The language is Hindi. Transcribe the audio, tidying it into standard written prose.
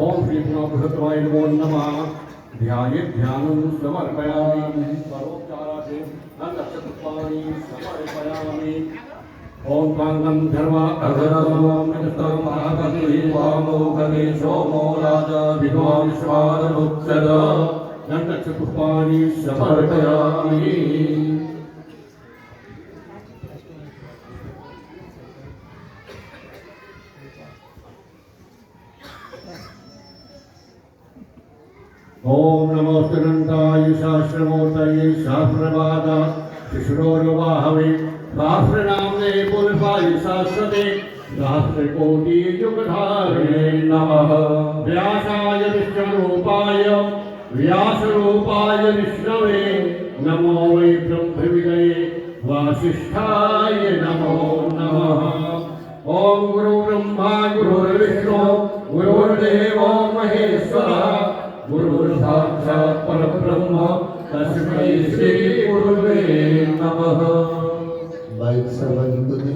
ओम श्री पुरुषोत्तमाय नमो नमः। ध्यानं समर्पयामि। परोपचारार्थं नन्दपुष्पाणि समर्पयामि। ओम कांगं धर्मा अधरमोमितं महागति वामो गणे सोमो राजा विद्वान् स्वादमुक्षद नन्दपुष्पाणि समर्पयामि। ओम नमो स्तुनन्ताय सहस्रमूर्तये सहस्रपाद शिशुरोर्वाहवे सहस्रनाम्ने पुरुषाय शाश्वते सहस्रकोटियुगधारिणे नमः। व्यासाय विष्णुरूपाय व्यासरूपाय विष्णवे नमो वै ब्रह्मविदये वासिष्ठाय नमो नमः। ओम गुरु ब्रह्मा गुरुर्विष्णु गुरुर्देवो महेश्वरः गुरुर्साक्षात् परब्रह्म तस्मै श्री गुरुवे नमः। बाईक सर्वांनी